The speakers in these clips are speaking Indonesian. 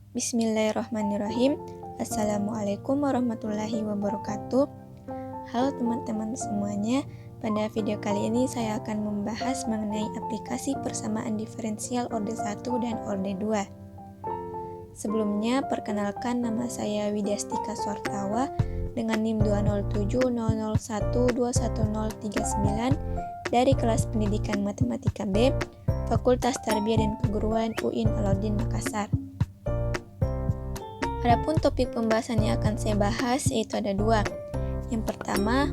Bismillahirrahmanirrahim. Assalamualaikum warahmatullahi wabarakatuh. Halo teman-teman semuanya. Pada video kali ini saya akan membahas mengenai aplikasi persamaan diferensial orde 1 dan orde 2. Sebelumnya, perkenalkan, nama saya Widyastika Swartawa dengan NIM 20700121039 dari kelas pendidikan matematika B, Fakultas Tarbiyah dan Keguruan UIN Alauddin Makassar. Adapun topik pembahasan yang akan saya bahas yaitu ada dua. Yang pertama,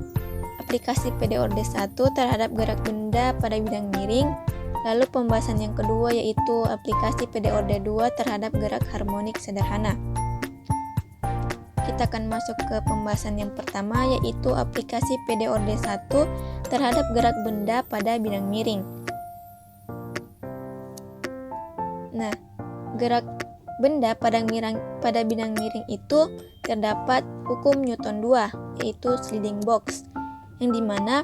aplikasi PD orde 1 terhadap gerak benda pada bidang miring. Lalu pembahasan yang kedua yaitu aplikasi PD orde 2 terhadap gerak harmonik sederhana. Kita akan masuk ke pembahasan yang pertama yaitu aplikasi PD orde 1 terhadap gerak benda pada bidang miring. Nah, gerak benda pada bidang miring itu terdapat hukum Newton 2, yaitu sliding box, yang dimana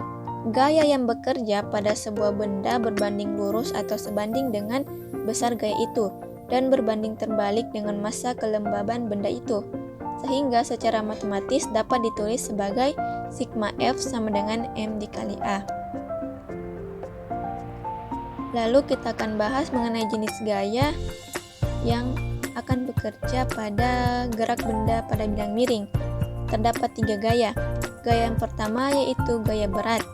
gaya yang bekerja pada sebuah benda berbanding lurus atau sebanding dengan besar gaya itu, dan berbanding terbalik dengan massa kelembaban benda itu, sehingga secara matematis dapat ditulis sebagai sigma F sama dengan M dikali A. Lalu kita akan bahas mengenai jenis gaya yang akan bekerja pada gerak benda pada bidang miring. Terdapat 3 gaya. Gaya yang pertama yaitu gaya berat,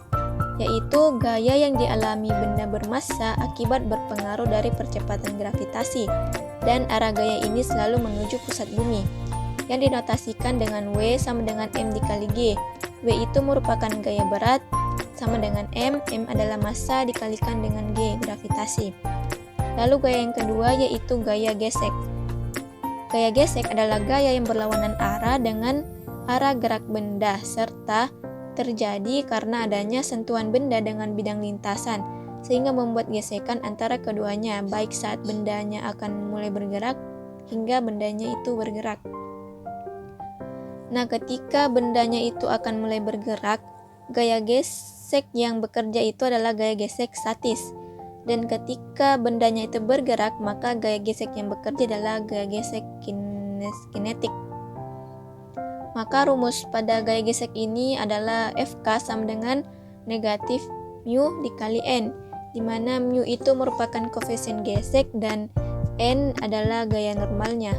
yaitu gaya yang dialami benda bermassa akibat berpengaruh dari percepatan gravitasi, dan arah gaya ini selalu menuju pusat bumi, yang dinotasikan dengan W sama dengan M dikali G. W itu merupakan gaya berat sama dengan M adalah massa dikalikan dengan G, gravitasi. Lalu gaya yang kedua yaitu gaya gesek. Gaya gesek adalah gaya yang berlawanan arah dengan arah gerak benda serta terjadi karena adanya sentuhan benda dengan bidang lintasan, sehingga membuat gesekan antara keduanya baik saat bendanya akan mulai bergerak hingga bendanya itu bergerak. Nah, ketika bendanya itu akan mulai bergerak, gaya gesek yang bekerja itu adalah gaya gesek statis. Dan ketika bendanya itu bergerak, maka gaya gesek yang bekerja adalah gaya gesek kinetik. Maka rumus pada gaya gesek ini adalah Fk sama dengan negatif mu dikali N, di mana mu itu merupakan koefisien gesek dan N adalah gaya normalnya.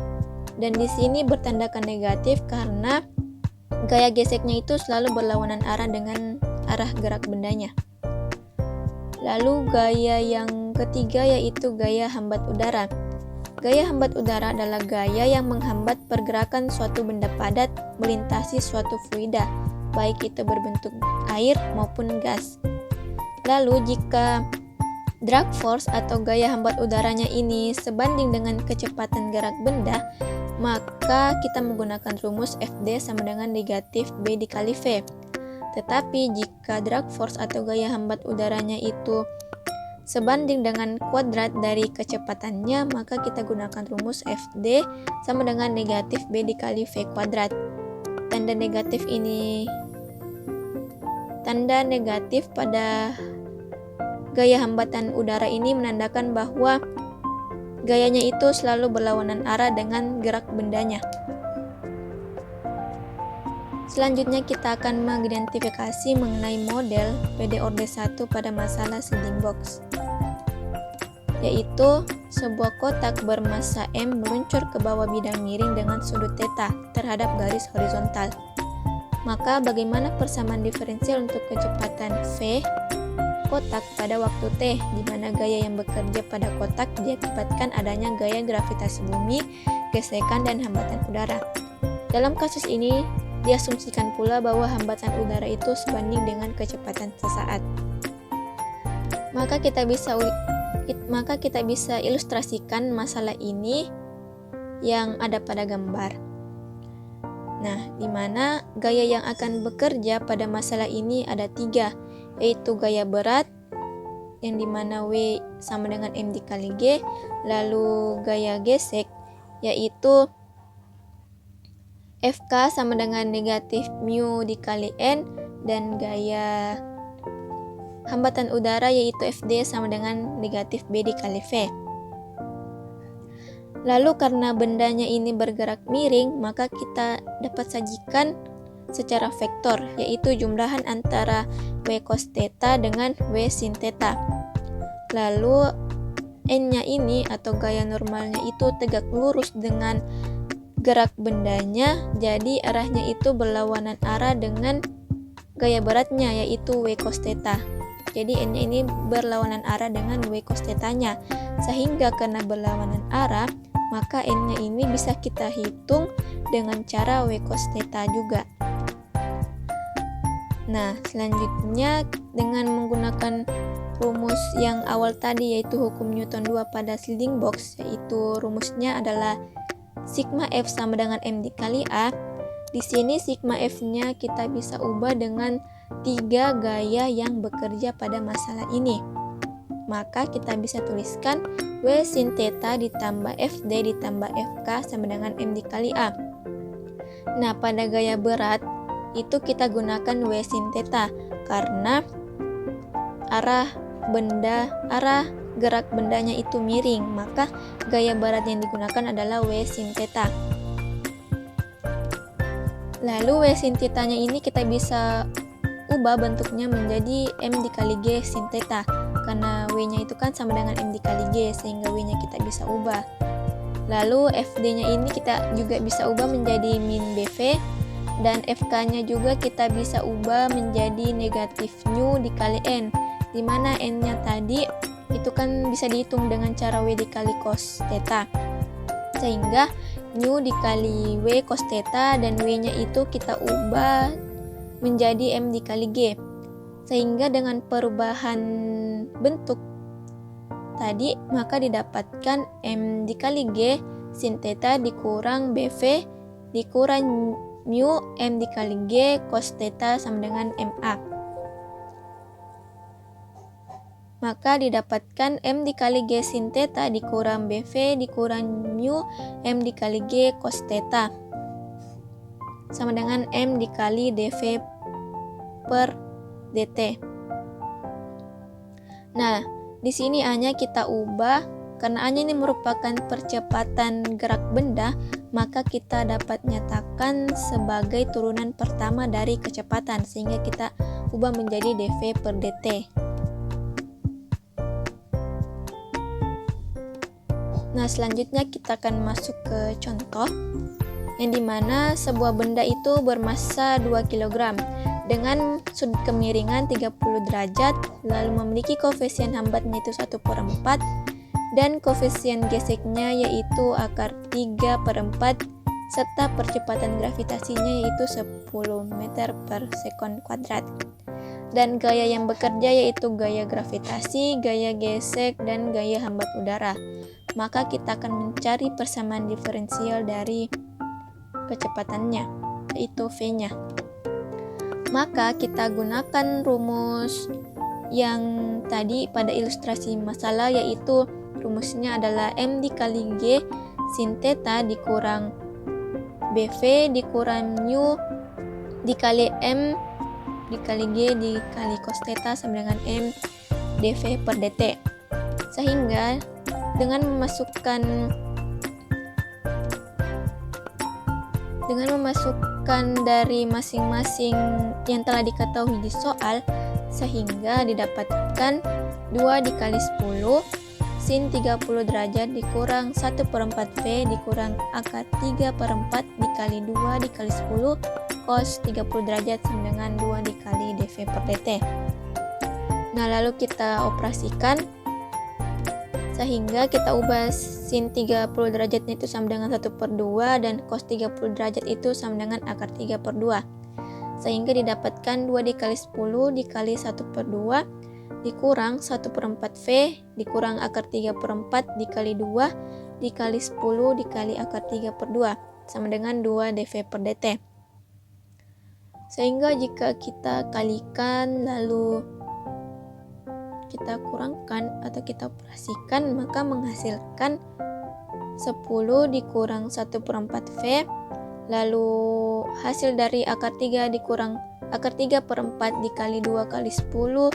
Dan di sini bertandakan negatif karena gaya geseknya itu selalu berlawanan arah dengan arah gerak bendanya. Lalu gaya yang ketiga yaitu gaya hambat udara. Gaya hambat udara adalah gaya yang menghambat pergerakan suatu benda padat melintasi suatu fluida, baik itu berbentuk air maupun gas. Lalu jika drag force atau gaya hambat udaranya ini sebanding dengan kecepatan gerak benda, maka kita menggunakan rumus Fd sama dengan negatif B dikali V. Tetapi jika drag force atau gaya hambat udaranya itu sebanding dengan kuadrat dari kecepatannya, maka kita gunakan rumus Fd sama dengan negatif B dikali V kuadrat. Tanda negatif pada gaya hambatan udara ini menandakan bahwa gayanya itu selalu berlawanan arah dengan gerak bendanya. Selanjutnya kita akan mengidentifikasi mengenai model PD orde 1 pada masalah sliding box, yaitu sebuah kotak bermassa M meluncur ke bawah bidang miring dengan sudut θ terhadap garis horizontal. Maka bagaimana persamaan diferensial untuk kecepatan V kotak pada waktu T, di mana gaya yang bekerja pada kotak diakibatkan adanya gaya gravitasi bumi, gesekan, dan hambatan udara. Dalam kasus ini, diasumsikan pula bahwa hambatan udara itu sebanding dengan kecepatan sesaat. Maka kita bisa ilustrasikan masalah ini yang ada pada gambar. Nah, di mana gaya yang akan bekerja pada masalah ini ada 3, yaitu gaya berat, yang dimana W sama dengan M dikali G, lalu gaya gesek, yaitu Fk sama dengan negatif mu dikali N, dan gaya hambatan udara yaitu Fd sama dengan negatif B dikali V. Lalu karena bendanya ini bergerak miring, maka kita dapat sajikan secara vektor, yaitu jumlahan antara W cos theta dengan W sin theta. Lalu N-nya ini atau gaya normalnya itu tegak lurus dengan gerak bendanya, jadi arahnya itu berlawanan arah dengan gaya beratnya, yaitu W cos theta. Jadi N-nya ini berlawanan arah dengan W cos theta-nya. Sehingga karena berlawanan arah, maka N-nya ini bisa kita hitung dengan cara W cos theta juga. Nah, selanjutnya dengan menggunakan rumus yang awal tadi, yaitu hukum Newton 2 pada sliding box, yaitu rumusnya adalah sigma F sama dengan M dikali A. Di sini sigma F-nya kita bisa ubah dengan 3 gaya yang bekerja pada masalah ini. Maka kita bisa tuliskan W sin theta ditambah FD ditambah FK sama dengan M dikali A. Nah, pada gaya berat itu kita gunakan W sin theta karena arah gerak bendanya itu miring, maka gaya berat yang digunakan adalah W sin theta. Lalu W sin theta-nya ini kita bisa ubah bentuknya menjadi M dikali G sin theta, karena W-nya itu kan sama dengan M dikali G, sehingga W-nya kita bisa ubah. Lalu FD-nya ini kita juga bisa ubah menjadi min BV, dan FK-nya juga kita bisa ubah menjadi negatif nu dikali N, dimana N-nya tadi itu kan bisa dihitung dengan cara W dikali cos theta, sehingga nu dikali W cos theta dan W-nya itu kita ubah menjadi M dikali G, sehingga dengan perubahan bentuk tadi maka didapatkan M dikali G sin theta dikurang BV dikurang mu M dikali G cos theta sama dengan MA. Maka didapatkan M dikali G sin theta dikurang BV dikurang mu M dikali G cos theta sama dengan M dikali dV per dt. Nah, di sini A-nya kita ubah. Karena A-nya ini merupakan percepatan gerak benda, maka kita dapat nyatakan sebagai turunan pertama dari kecepatan, sehingga kita ubah menjadi dV per dt. Nah, selanjutnya kita akan masuk ke contoh, yang dimana sebuah benda itu bermassa 2 kg dengan sudut kemiringan 30 derajat, lalu memiliki koefisien hambatnya itu 1/4, dan koefisien geseknya yaitu akar 3/4 serta percepatan gravitasinya yaitu 10 meter per sekon kuadrat. Dan gaya yang bekerja yaitu gaya gravitasi, gaya gesek, dan gaya hambat udara. Maka kita akan mencari persamaan diferensial dari kecepatannya, yaitu V-nya. Maka kita gunakan rumus yang tadi pada ilustrasi masalah, yaitu rumusnya adalah M dikali G sin theta dikurang BV dikurang mu dikali M dikali G dikali cos theta sama dengan M dV per dt. Sehingga dengan memasukkan dari masing-masing yang telah diketahui di soal, sehingga didapatkan 2 dikali 10 sin 30 derajat dikurang 1/4 V dikurang akar 3/4 dikali 2 dikali 10 cos 30 derajat sama dengan 2 dikali dV per dt. Nah, lalu kita operasikan, sehingga kita ubah sin 30 derajatnya itu sama dengan 1/2 dan cos 30 derajat itu sama dengan akar 3/2, sehingga didapatkan 2 dikali 10 dikali 1/2 dikurang 1/4 V dikurang akar 3/4 dikali 2 dikali 10 dikali akar 3/2 sama dengan 2 dV per dt. Sehingga jika kita kalikan lalu kita kurangkan atau kita operasikan, maka menghasilkan 10 dikurang 1/4 V, lalu hasil dari akar 3 dikurang akar 3/4 dikali 2 kali 10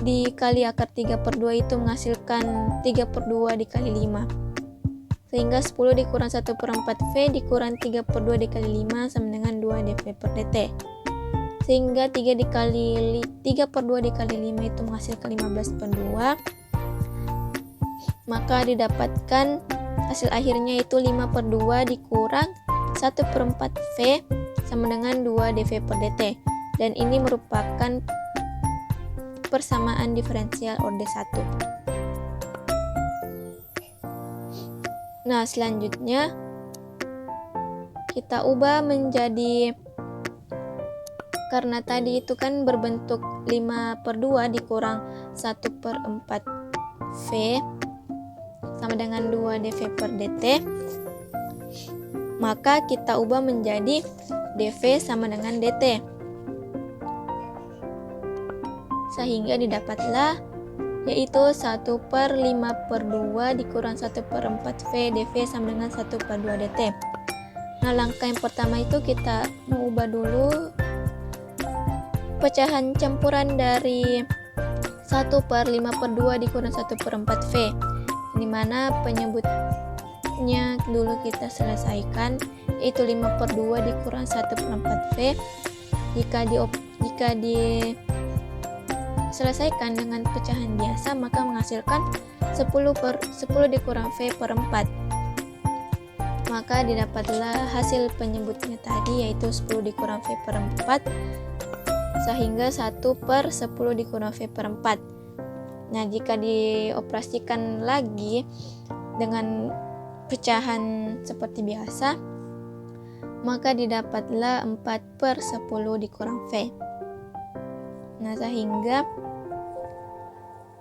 dikali akar 3/2 itu menghasilkan 3/2 dikali 5, Sehingga 10 dikurang 1/4 V dikurang 3/2 dikali 5 sama dengan 2 dV per dt. Sehingga 3/2 dikali 5 itu menghasilkan 15/2. Maka didapatkan hasil akhirnya itu 5/2 dikurang 1/4 V sama dengan 2 dV per dt. Dan ini merupakan persamaan diferensial orde 1. Nah, selanjutnya kita ubah menjadi, karena tadi itu kan berbentuk 5/2 dikurang 1/4 V sama dengan 2 dV per dt, maka kita ubah menjadi dV sama dengan dt. Sehingga didapatlah yaitu 1/5/2 dikurang 1/4 V dV sama dengan 1/2 dt. Nah, langkah yang pertama itu kita mengubah dulu pecahan campuran dari 1/5/2 dikurang 1/4 V, dimana penyebutnya dulu kita selesaikan, yaitu 5/2 dikurang 1/4 V. Jika diselesaikan dengan pecahan biasa, maka menghasilkan 10 dikurang V per 4. Maka didapatlah hasil penyebutnya tadi, yaitu 10 dikurang V per 4, sehingga 1/10 dikurang V per 4. Nah, jika dioperasikan lagi dengan pecahan seperti biasa, maka didapatlah 4/10 dikurang V. Nah, sehingga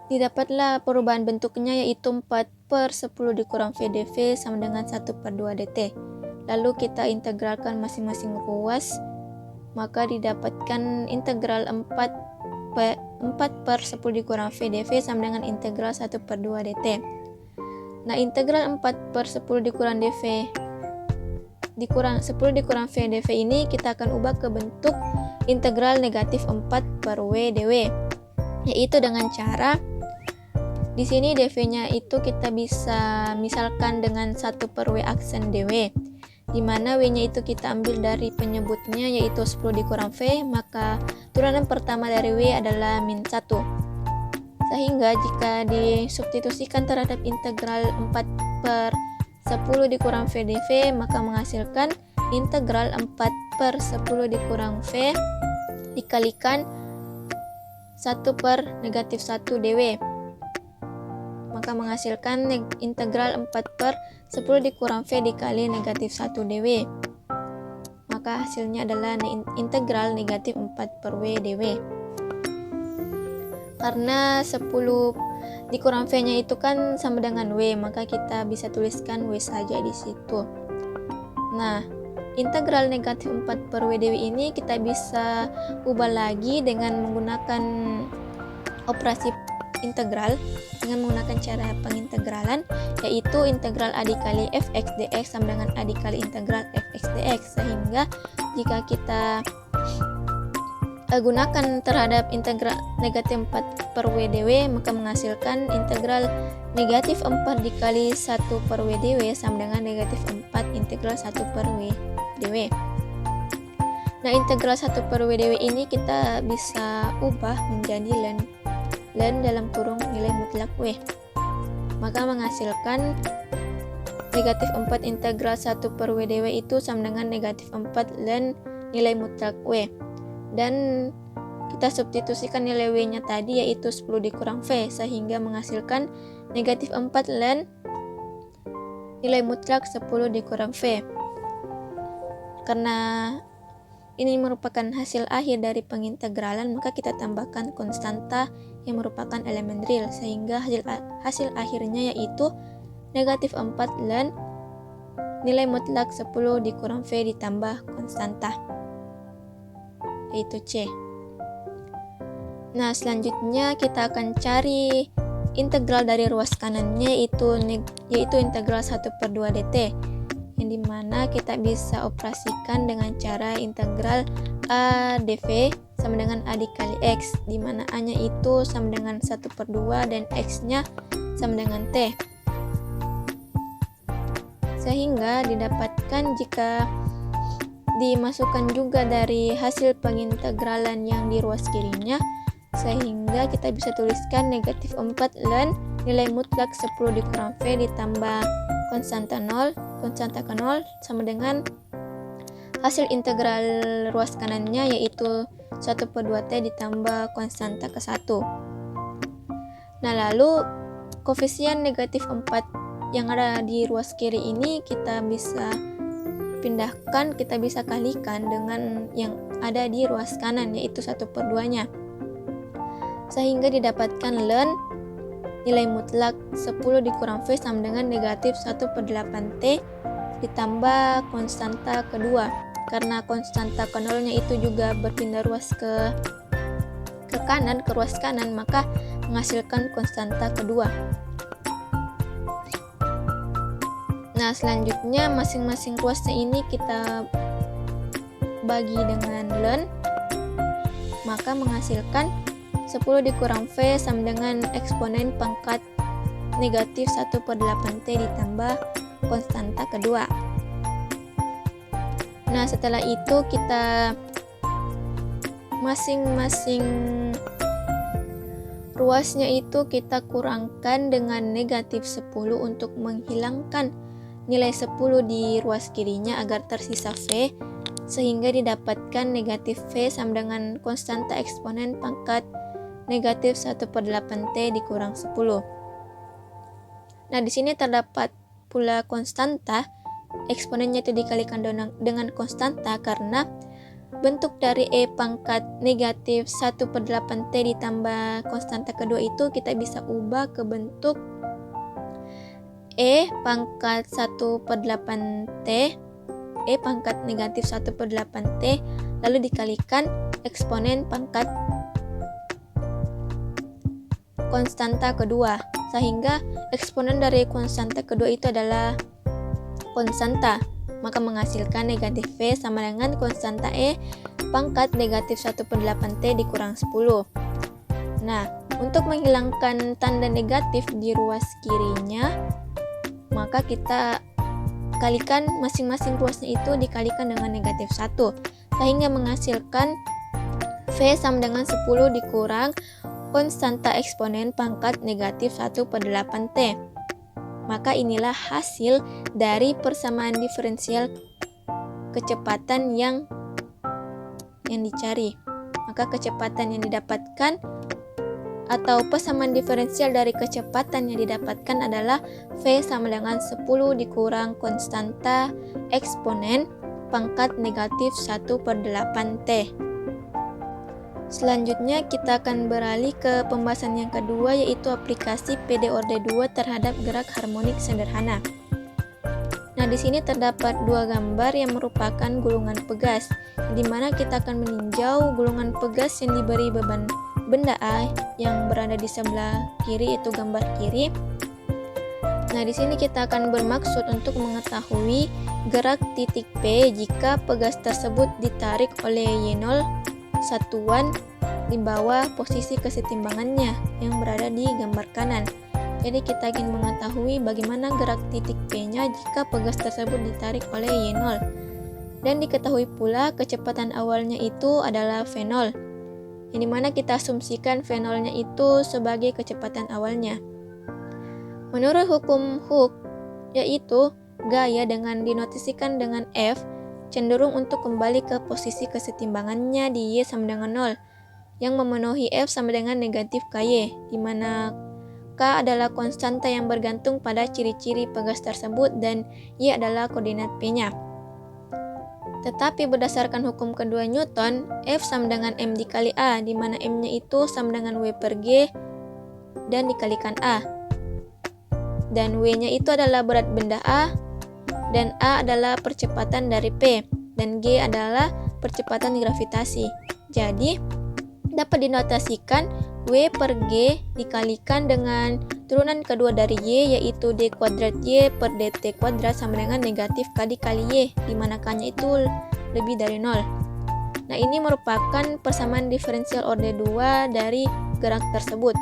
didapatlah perubahan bentuknya, yaitu 4/10 dikurang V dV sama dengan 1/2 dt. Lalu kita integralkan masing-masing ruas, maka didapatkan integral 4/10 dikurang V dV sama dengan integral 1/2 dt. Nah, integral 4/10 dikurang dV dikurang 10 dikurang V dV ini kita akan ubah ke bentuk integral negatif 4/W dW, yaitu dengan cara di sini dV-nya itu kita bisa misalkan dengan 1/W aksen dW, di mana W-nya itu kita ambil dari penyebutnya, yaitu 10 dikurang V, maka turunan pertama dari W adalah -1. Sehingga jika disubstitusikan terhadap integral 4/10 dikurang V dV, maka menghasilkan integral 4/10 dikurang V dikalikan 1/-1 dW, maka menghasilkan integral 4/10 dikurang V dikali -1 dW, maka hasilnya adalah integral negatif 4/W dW. Karena 10 dikurang V-nya itu kan sama dengan W, maka kita bisa tuliskan W saja di situ. Nah, integral negatif 4/W dW ini kita bisa ubah lagi dengan menggunakan operasi integral, dengan menggunakan cara pengintegralan, yaitu integral A dikali fx dx sama dengan A dikali integral fx dx. Sehingga jika kita gunakan terhadap integral negatif 4/W dW, maka menghasilkan integral negatif 4 dikali 1/W dW sama dengan negatif 4 integral 1/W dW. Nah, integral 1/W dW ini kita bisa ubah menjadi ln dalam kurung nilai mutlak W, maka menghasilkan negatif 4 integral 1/W dW itu sama dengan negatif 4 ln nilai mutlak W, dan kita substitusikan nilai W-nya tadi, yaitu 10 dikurang V, sehingga menghasilkan negatif 4 ln nilai mutlak 10 dikurang V. Karena ini merupakan hasil akhir dari pengintegralan, maka kita tambahkan konstanta yang merupakan elemen real, sehingga hasil akhirnya yaitu negatif 4 ln nilai mutlak 10 dikurang V ditambah konstanta, yaitu C. Nah, selanjutnya kita akan cari integral dari ruas kanannya, yaitu integral 1/2 dt, yang dimana kita bisa operasikan dengan cara integral A dv sama dengan A dikali X, dimana A-nya itu sama dengan 1/2 dan X-nya sama dengan T. sehingga didapatkan jika dimasukkan juga dari hasil pengintegralan yang di ruas kirinya, sehingga kita bisa tuliskan negatif 4 ln nilai mutlak 10 dikurang V ditambah konstanta ke 0 sama dengan hasil integral ruas kanannya, yaitu 1/2T ditambah konstanta ke 1. Nah, lalu koefisien negatif 4 yang ada di ruas kiri ini kita bisa pindahkan, kita bisa kalikan dengan yang ada di ruas kanan, yaitu 1/2-nya. Sehingga didapatkan ln nilai mutlak 10 dikurang V sama dengan negatif 1/8T ditambah konstanta kedua. Karena konstanta ke 0-nya itu juga berpindah ruas ke kanan, ke ruas kanan, maka menghasilkan konstanta kedua. Nah, selanjutnya masing-masing ruasnya ini kita bagi dengan ln, maka menghasilkan 10 dikurang V sama dengan eksponen pangkat negatif 1/8T ditambah konstanta kedua. Nah, setelah itu kita masing-masing ruasnya itu kita kurangkan dengan negatif 10 untuk menghilangkan nilai 10 di ruas kirinya agar tersisa V, sehingga didapatkan negatif V sama dengan konstanta eksponen pangkat negatif 1/8T dikurang 10. Nah, di sini terdapat pula konstanta, eksponennya itu dikalikan dengan konstanta karena bentuk dari E pangkat negatif 1/8T ditambah konstanta kedua itu kita bisa ubah ke bentuk E pangkat 1/8T, E pangkat negatif 1/8T, lalu dikalikan eksponen pangkat konstanta kedua, sehingga eksponen dari konstanta kedua itu adalah konstanta, maka menghasilkan negatif V sama dengan konstanta E pangkat negatif 1/8T dikurang 10. Nah, untuk menghilangkan tanda negatif di ruas kirinya, maka kita kalikan masing-masing ruasnya itu dikalikan dengan negatif 1, sehingga menghasilkan V sama dengan 10 dikurang konstanta eksponen pangkat negatif 1/8T. Maka inilah hasil dari persamaan diferensial kecepatan yang dicari. Maka kecepatan yang didapatkan atau persamaan diferensial dari kecepatan yang didapatkan adalah V sama dengan 10 dikurang konstanta eksponen pangkat negatif 1/8T. Selanjutnya kita akan beralih ke pembahasan yang kedua, yaitu aplikasi PD orde 2 terhadap gerak harmonik sederhana. Nah, di sini terdapat dua gambar yang merupakan gulungan pegas, di mana kita akan meninjau gulungan pegas yang diberi beban benda A yang berada di sebelah kiri, itu gambar kiri. Nah, di sini kita akan bermaksud untuk mengetahui gerak titik P jika pegas tersebut ditarik oleh Y0 satuan di bawah posisi kesetimbangannya yang berada di gambar kanan. Jadi kita ingin mengetahui bagaimana gerak titik P-nya jika pegas tersebut ditarik oleh Y0. Dan diketahui pula kecepatan awalnya itu adalah V0, yang dimana kita asumsikan V0-nya itu sebagai kecepatan awalnya. Menurut hukum Hooke, yaitu gaya dengan dinotasikan dengan F cenderung untuk kembali ke posisi kesetimbangannya di Y sama dengan 0, yang memenuhi F sama dengan negatif KY, di mana K adalah konstanta yang bergantung pada ciri-ciri pegas tersebut dan Y adalah koordinat P-nya. Tetapi berdasarkan hukum kedua Newton, F sama dengan M dikali A, di mana M-nya itu sama dengan W per G dan dikalikan A. Dan W-nya itu adalah berat benda A, dan A adalah percepatan dari P, dan G adalah percepatan gravitasi. Jadi, dapat dinotasikan W per G dikalikan dengan turunan kedua dari Y, yaitu D kuadrat Y per DT kuadrat sama dengan negatif K dikali Y, di mana K-nya itu lebih dari 0. Nah, ini merupakan persamaan diferensial orde 2 dari gerak tersebut.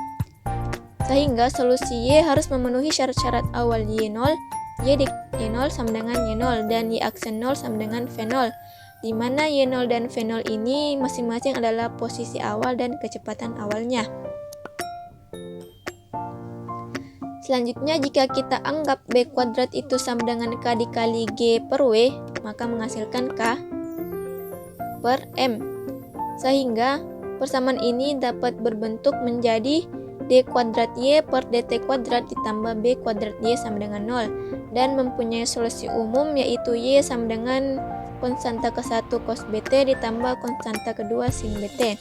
Sehingga solusi Y harus memenuhi syarat-syarat awal Y0 Y Y0 sama dengan Y0 dan Y aksen 0 sama dengan V0, di mana Y0 dan V0 ini masing-masing adalah posisi awal dan kecepatan awalnya. Selanjutnya, jika kita anggap B kuadrat itu sama dengan K dikali G per W, maka menghasilkan K per M. Sehingga persamaan ini dapat berbentuk menjadi D kuadrat Y per DT kuadrat ditambah B kuadrat Y sama dengan 0, dan mempunyai solusi umum yaitu Y sama dengan konstanta ke-1 cos BT ditambah konstanta kedua sin BT.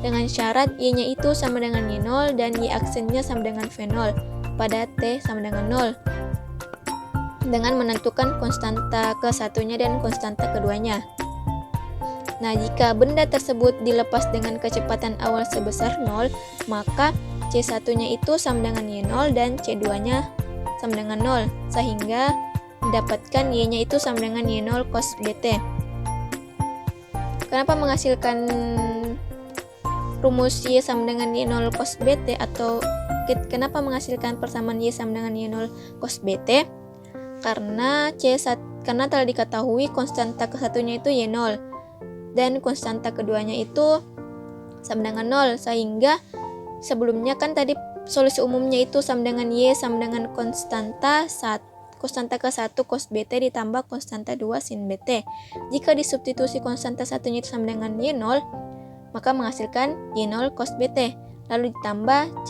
Dengan syarat Y-nya itu sama dengan Y0 dan Y aksennya sama dengan V0 pada T sama dengan 0, dengan menentukan konstanta ke-1-nya dan konstanta keduanya. Nah, jika benda tersebut dilepas dengan kecepatan awal sebesar 0, maka C1-nya itu sama dengan Y0 dan C2-nya sama dengan 0, sehingga mendapatkan Y-nya itu sama dengan Y0 cos BT. Kenapa menghasilkan rumus Y sama dengan Y0 cos BT, atau kenapa menghasilkan persamaan Y sama dengan Y0 cos BT? Karena telah diketahui konstanta ke-1-nya itu Y0 dan konstanta keduanya itu sama dengan 0, sehingga sebelumnya kan tadi solusi umumnya itu sama dengan Y sama dengan konstanta ke-1 cos BT ditambah konstanta 2 sin BT. Jika disubstitusi konstanta satunya itu sama dengan Y0, maka menghasilkan Y0 cos BT. Lalu ditambah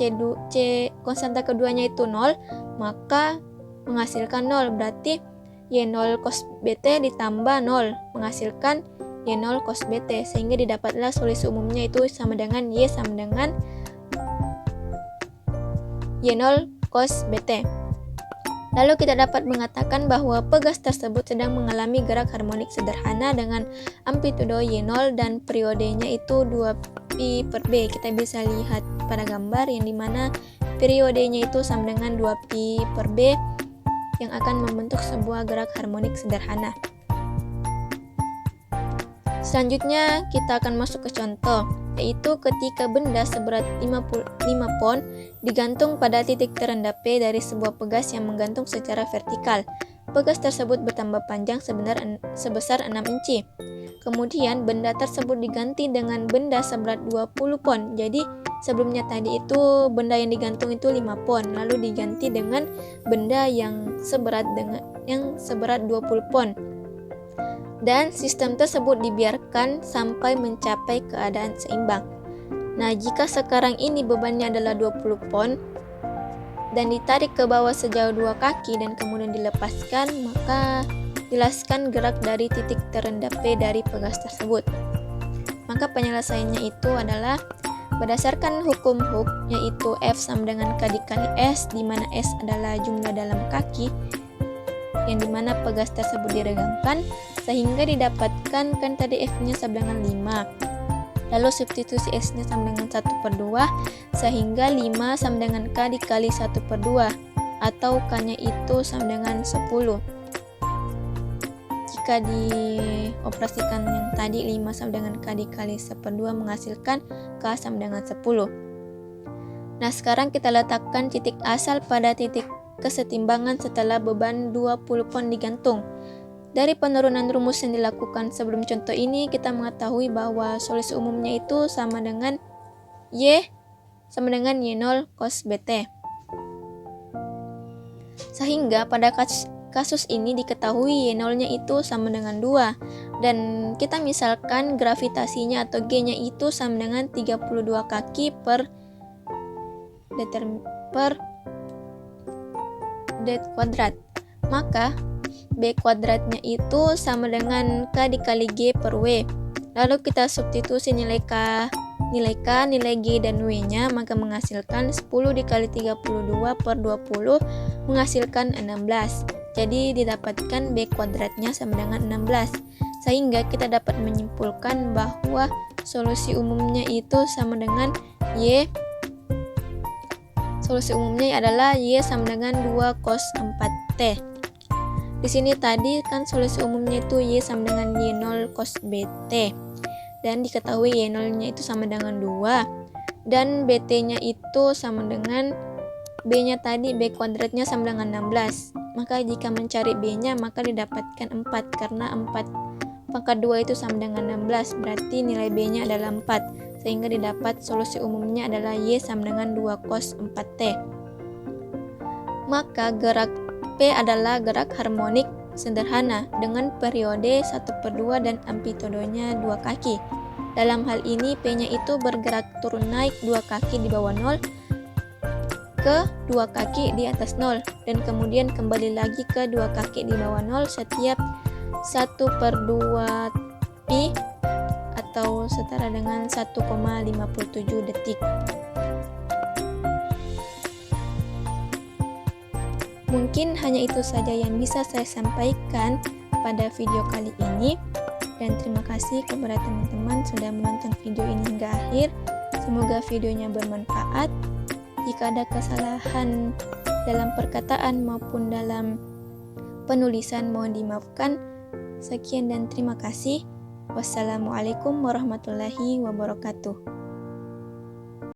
konstanta keduanya itu 0, maka menghasilkan 0. Berarti Y0 cos BT ditambah 0 menghasilkan Y0 cos BT, sehingga didapatlah solusi umumnya itu sama dengan Y sama dengan Y0 cos BT. Lalu kita dapat mengatakan bahwa pegas tersebut sedang mengalami gerak harmonik sederhana dengan amplitudo Y0 dan periodenya itu 2pi per B. Kita bisa lihat pada gambar yang dimana periodenya itu sama dengan 2pi per B yang akan membentuk sebuah gerak harmonik sederhana. Selanjutnya kita akan masuk ke contoh, yaitu ketika benda seberat 55 pon digantung pada titik terendah P dari sebuah pegas yang menggantung secara vertikal. Pegas tersebut bertambah panjang sebesar 6 inci. Kemudian benda tersebut diganti dengan benda seberat 20 pon. Jadi sebelumnya tadi itu benda yang digantung itu 5 pon, lalu diganti dengan benda yang seberat 20 pon. Dan sistem tersebut dibiarkan sampai mencapai keadaan seimbang. Nah, jika sekarang ini bebannya adalah 20 pon dan ditarik ke bawah sejauh 2 kaki dan kemudian dilepaskan, maka jelaskan gerak dari titik terendah P dari pegas tersebut. Maka penyelesaiannya itu adalah berdasarkan hukum Hooke, yaitu F sama dengan K dikali S, di mana S adalah jumlah dalam kaki yang dimana pegas tersebut diregangkan, sehingga didapatkan kan tadi F-nya sama dengan 5. Lalu substitusi S-nya sama dengan 1/2, sehingga 5 sama dengan K dikali 1/2, atau K-nya itu sama dengan 10. Jika dioperasikan yang tadi 5 sama dengan K dikali 1/2 menghasilkan K sama dengan 10. Nah, sekarang kita letakkan titik asal pada titik kesetimbangan setelah beban 20 pon digantung. Dari penurunan rumus yang dilakukan sebelum contoh ini, kita mengetahui bahwa solusi umumnya itu sama dengan Y sama dengan Y0 cos BT. Sehingga pada kasus ini diketahui Y0-nya itu sama dengan 2, dan kita misalkan gravitasinya atau G-nya itu sama dengan 32 kaki per D kuadrat. Maka B kuadratnya itu sama dengan K dikali G per W. Lalu kita substitusi nilai K, nilai G dan W-nya, maka menghasilkan 10 dikali 32 per 20 menghasilkan 16. Jadi didapatkan B kuadratnya sama dengan 16. Sehingga kita dapat menyimpulkan bahwa solusi umumnya itu sama dengan Y. Solusi umumnya adalah Y sama dengan 2 cos 4T. Di sini tadi kan solusi umumnya itu Y sama dengan Y0 cos BT. Dan diketahui Y0-nya itu sama dengan 2. Dan BT-nya itu sama dengan B-nya tadi, B kuadratnya sama dengan 16. Maka jika mencari B-nya maka didapatkan 4 karena 4 pangkat 2 itu sama dengan 16, berarti nilai B-nya adalah 4, sehingga didapat solusi umumnya adalah Y sama dengan 2 cos 4T. Maka gerak P adalah gerak harmonik sederhana dengan periode 1/2 dan amplitudonya 2 kaki. Dalam hal ini P-nya itu bergerak turun naik 2 kaki di bawah 0 ke 2 kaki di atas 0 dan kemudian kembali lagi ke 2 kaki di bawah 0 setiap 1/2 pi atau setara dengan 1,57 detik. Mungkin hanya itu saja yang bisa saya sampaikan pada video kali ini, dan terima kasih kepada teman-teman sudah menonton video ini hingga akhir. Semoga videonya bermanfaat. Jika ada kesalahan dalam perkataan maupun dalam penulisan mohon dimaafkan. Sekian dan terima kasih. Wassalamualaikum warahmatullahi wabarakatuh.